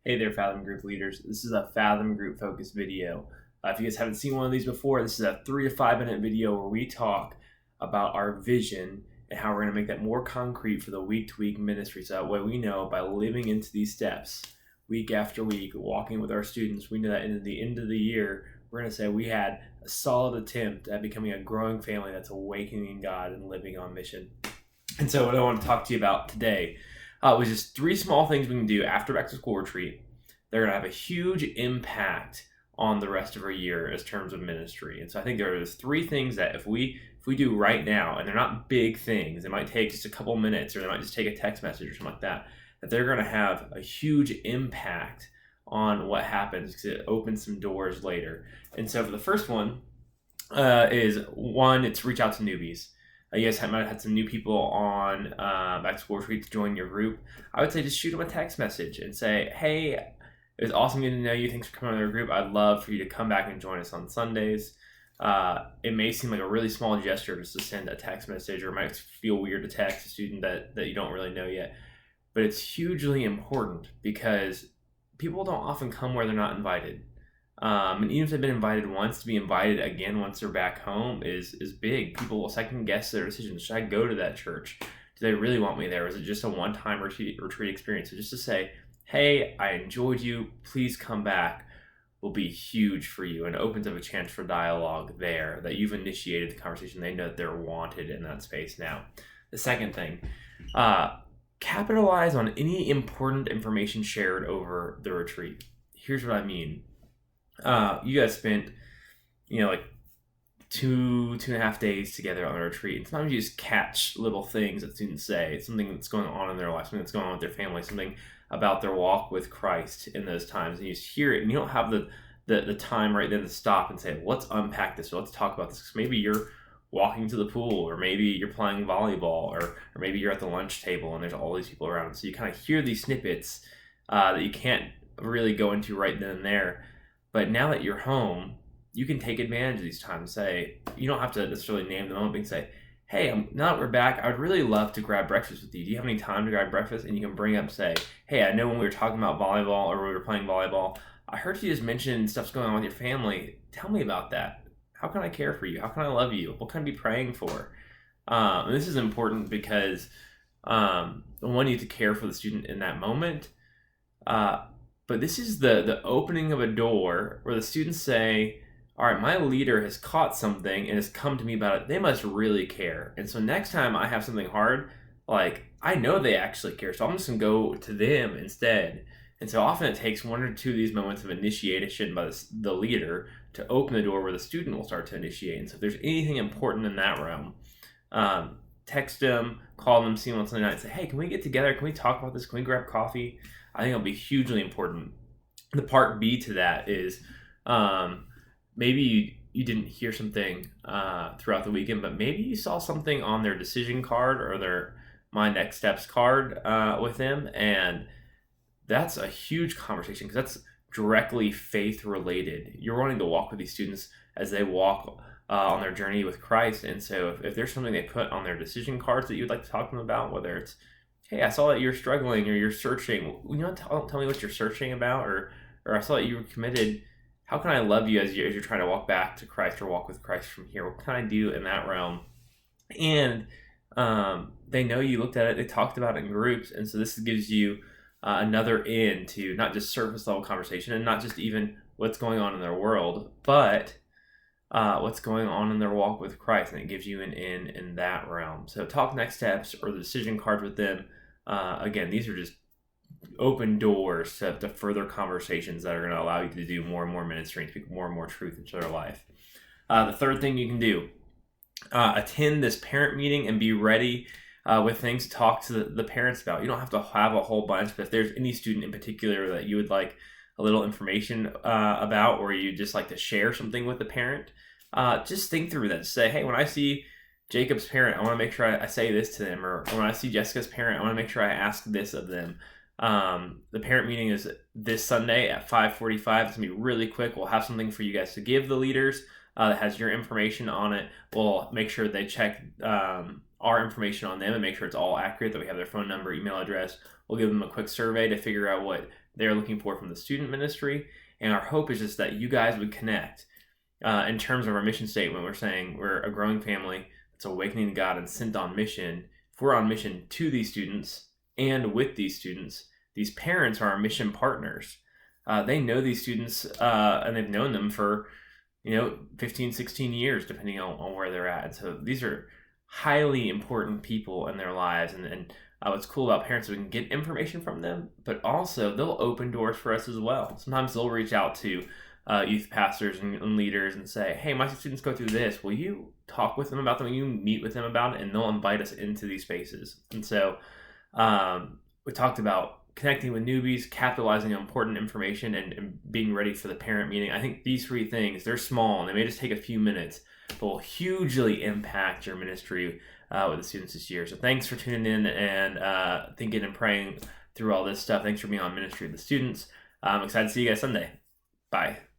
Hey there, Fathom Group leaders. This is a Fathom Group focused video. If you guys haven't seen one of these before, this is a 3 to 5 minute video where we talk about our vision and how we're going to make that more concrete for the week to week ministry. So that way we know by living into these steps week after week, walking with our students, we know that at the end of the year, we're going to say we had a solid attempt at becoming a growing family that's awakening God and living on mission. And so what I want to talk to you about today was just 3 small things we can do after back to school retreat. They're going to have a huge impact on the rest of our year as terms of ministry. And so I think there are 3 things that if we do right now, and they're not big things, it might take just a couple minutes, or they might just take a text message or something like that, that they're going to have a huge impact on what happens because it opens some doors later. And so for the first one it's reach out to newbies. You guys might have had some new people on back to school retreat to join your group. I would say just shoot them a text message and say, hey, it was awesome getting to know you. Thanks for coming on our group. I'd love for you to come back and join us on Sundays. It may seem like a really small gesture just to send a text message, or it might feel weird to text a student that you don't really know yet. But it's hugely important because people don't often come where they're not invited. And even if they've been invited once, to be invited again once they're back home is big. People will second guess their decision. Should I go to that church? Do they really want me there? Or is it just a one-time retreat experience? So just to say, hey, I enjoyed you, please come back, will be huge for you, and opens up a chance for dialogue there, that you've initiated the conversation. They know that they're wanted in that space now. The second thing, capitalize on any important information shared over the retreat. Here's what I mean. You guys spent, like 2.5 days together on a retreat. And sometimes you just catch little things that students say, something that's going on in their life, something that's going on with their family, something about their walk with Christ in those times. And you just hear it, and you don't have the time right then to stop and say, let's unpack this, or let's talk about this. Because maybe you're walking to the pool, or maybe you're playing volleyball, or maybe you're at the lunch table and there's all these people around. So you kind of hear these snippets that you can't really go into right then and there. But now that you're home, you can take advantage of these times. Say, you don't have to necessarily name the moment, but you can say, hey, now that we're back, I would really love to grab breakfast with you. Do you have any time to grab breakfast? And you can bring up, say, hey, I know when we were talking about volleyball, or we were playing volleyball, I heard you just mention stuff's going on with your family. Tell me about that. How can I care for you? How can I love you? What can I be praying for? And this is important because one, you need to care for the student in that moment. But this is the opening of a door where the students say, all right, my leader has caught something and has come to me about it. They must really care. And so next time I have something hard, I know they actually care. So I'm just going to go to them instead. And so often it takes 1 or 2 of these moments of initiation by the leader to open the door where the student will start to initiate. And so if there's anything important in that realm, text them, call them, see them on Sunday night, and say, hey, can we get together? Can we talk about this? Can we grab coffee? I think it'll be hugely important. The part B to that is maybe you didn't hear something throughout the weekend, but maybe you saw something on their decision card or their My Next Steps card with them, and that's a huge conversation because that's directly faith related. You're wanting to walk with these students as they walk on their journey with Christ, and so if there's something they put on their decision cards that you'd like to talk to them about, whether it's, hey, I saw that you're struggling, or you're searching. Tell me what you're searching about, or I saw that you were committed. How can I love you as you're trying to walk back to Christ or walk with Christ from here? What can I do in that realm? And they know you looked at it. They talked about it in groups, and so this gives you another in to not just surface level conversation, and not just even what's going on in their world, but what's going on in their walk with Christ, and it gives you an in that realm. So talk next steps or the decision card with them. Again, these are just open doors to further conversations that are going to allow you to do more and more ministry and speak more and more truth into their life. The third thing you can do, attend this parent meeting and be ready with things to talk to the parents about. You don't have to have a whole bunch, but if there's any student in particular that you would like a little information about, or you just like to share something with the parent, just think through that. Say, hey, when I see Jacob's parent, I want to make sure I say this to them, or when I see Jessica's parent, I want to make sure I ask this of them. The parent meeting is this Sunday at 5:45. It's going to be really quick. We'll have something for you guys to give the leaders that has your information on it. We'll make sure they check our information on them and make sure it's all accurate, that we have their phone number, email address. We'll give them a quick survey to figure out what they're looking for from the student ministry. And our hope is just that you guys would connect in terms of our mission statement. We're saying we're a growing family that's awakening to God and sent on mission. If we're on mission to these students and with these students, these parents are our mission partners. They know these students and they've known them for 15, 16 years, depending on where they're at. And so these are highly important people in their lives. And what's cool about parents is we can get information from them, but also they'll open doors for us as well. Sometimes they'll reach out to youth pastors and leaders and say, hey, my students go through this. Will you talk with them about them? Will you meet with them about it? And they'll invite us into these spaces. And so we talked about connecting with newbies, capitalizing on important information, and being ready for the parent meeting. I think these three things, they're small and they may just take a few minutes, but will hugely impact your ministry with the students this year. So thanks for tuning in and thinking and praying through all this stuff. Thanks for being on Ministry of the Students. I'm excited to see you guys Sunday. Bye.